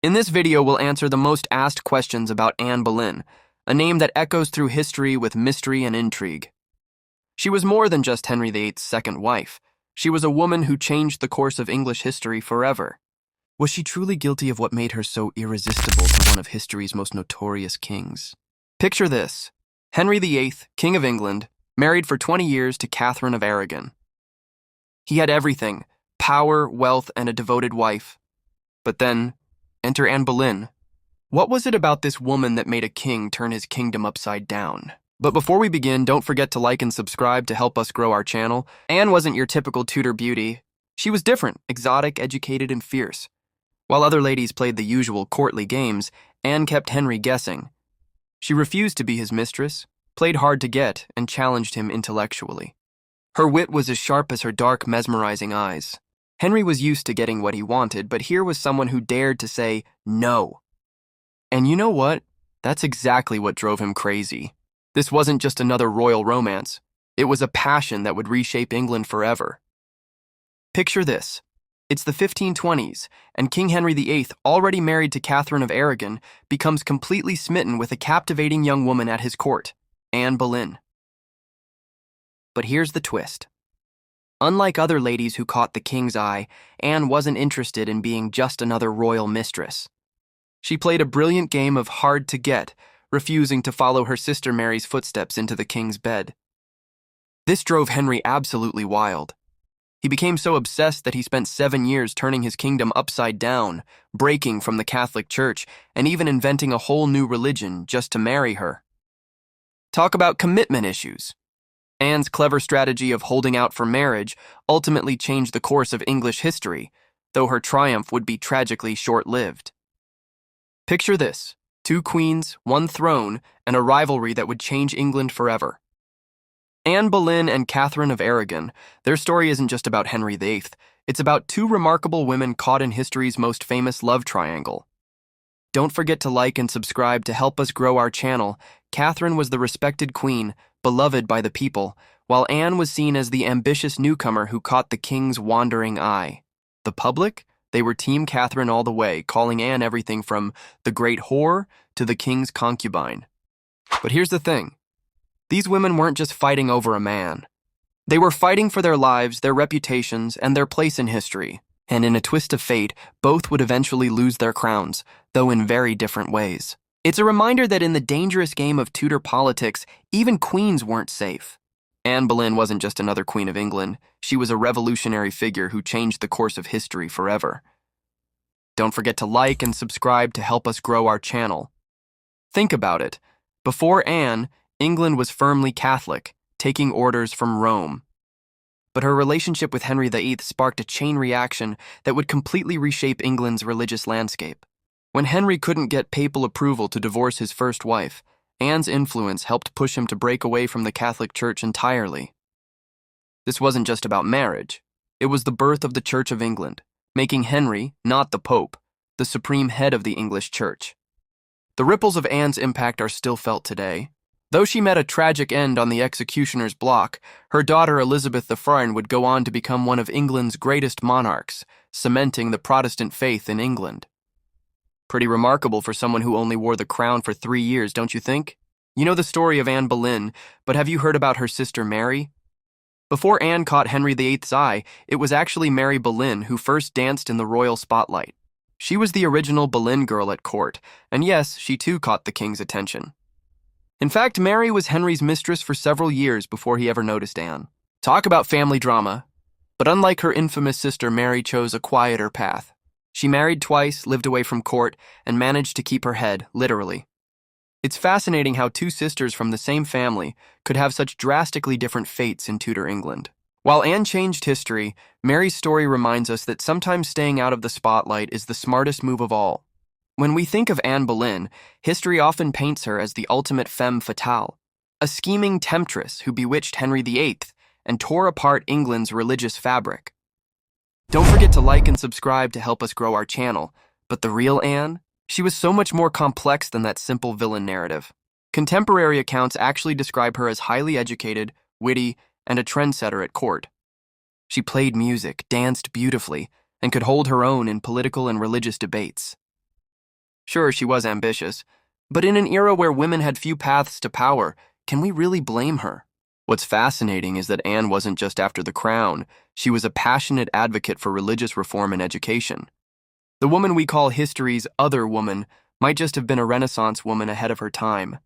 In this video, we'll answer the most asked questions about Anne Boleyn, a name that echoes through history with mystery and intrigue. She was more than just Henry VIII's second wife. She was a woman who changed the course of English history forever. Was she truly guilty of what made her so irresistible to one of history's most notorious kings? Picture this: Henry VIII, King of England, married for 20 years to Catherine of Aragon. He had everything: power, wealth, and a devoted wife. But then, enter Anne Boleyn. What was it about this woman that made a king turn his kingdom upside down? But before we begin, don't forget to like and subscribe to help us grow our channel. Anne wasn't your typical Tudor beauty. She was different, exotic, educated, and fierce. While other ladies played the usual courtly games, Anne kept Henry guessing. She refused to be his mistress, played hard to get, and challenged him intellectually. Her wit was as sharp as her dark, mesmerizing eyes. Henry was used to getting what he wanted, but here was someone who dared to say no. And you know what? That's exactly what drove him crazy. This wasn't just another royal romance. It was a passion that would reshape England forever. Picture this. It's the 1520s, and King Henry VIII, already married to Catherine of Aragon, becomes completely smitten with a captivating young woman at his court, Anne Boleyn. But here's the twist. Unlike other ladies who caught the king's eye, Anne wasn't interested in being just another royal mistress. She played a brilliant game of hard to get, refusing to follow her sister Mary's footsteps into the king's bed. This drove Henry absolutely wild. He became so obsessed that he spent 7 years turning his kingdom upside down, breaking from the Catholic Church, and even inventing a whole new religion just to marry her. Talk about commitment issues. Anne's clever strategy of holding out for marriage ultimately changed the course of English history, though her triumph would be tragically short-lived. Picture this: 2 queens, 1 throne, and a rivalry that would change England forever. Anne Boleyn and Catherine of Aragon, their story isn't just about Henry VIII, it's about 2 remarkable women caught in history's most famous love triangle. Don't forget to like and subscribe to help us grow our channel. Catherine was the respected queen, beloved by the people, while Anne was seen as the ambitious newcomer who caught the king's wandering eye. The public? They were Team Catherine all the way, calling Anne everything from the great whore to the king's concubine. But here's the thing. These women weren't just fighting over a man. They were fighting for their lives, their reputations, and their place in history. And in a twist of fate, both would eventually lose their crowns, though in very different ways. It's a reminder that in the dangerous game of Tudor politics, even queens weren't safe. Anne Boleyn wasn't just another queen of England. She was a revolutionary figure who changed the course of history forever. Don't forget to like and subscribe to help us grow our channel. Think about it. Before Anne, England was firmly Catholic, taking orders from Rome. But her relationship with Henry VIII sparked a chain reaction that would completely reshape England's religious landscape. When Henry couldn't get papal approval to divorce his first wife, Anne's influence helped push him to break away from the Catholic Church entirely. This wasn't just about marriage. It was the birth of the Church of England, making Henry, not the Pope, the supreme head of the English Church. The ripples of Anne's impact are still felt today. Though she met a tragic end on the executioner's block, her daughter Elizabeth I would go on to become one of England's greatest monarchs, cementing the Protestant faith in England. Pretty remarkable for someone who only wore the crown for 3 years, don't you think? You know the story of Anne Boleyn, but have you heard about her sister Mary? Before Anne caught Henry VIII's eye, it was actually Mary Boleyn who first danced in the royal spotlight. She was the original Boleyn girl at court, and yes, she too caught the king's attention. In fact, Mary was Henry's mistress for several years before he ever noticed Anne. Talk about family drama. But unlike her infamous sister, Mary chose a quieter path. She married twice, lived away from court, and managed to keep her head, literally. It's fascinating how 2 sisters from the same family could have such drastically different fates in Tudor England. While Anne changed history, Mary's story reminds us that sometimes staying out of the spotlight is the smartest move of all. When we think of Anne Boleyn, history often paints her as the ultimate femme fatale, a scheming temptress who bewitched Henry VIII and tore apart England's religious fabric. Don't forget to like and subscribe to help us grow our channel. But the real Anne? She was so much more complex than that simple villain narrative. Contemporary accounts actually describe her as highly educated, witty, and a trendsetter at court. She played music, danced beautifully, and could hold her own in political and religious debates. Sure, she was ambitious, but in an era where women had few paths to power, can we really blame her? What's fascinating is that Anne wasn't just after the crown, she was a passionate advocate for religious reform and education. The woman we call history's other woman might just have been a Renaissance woman ahead of her time.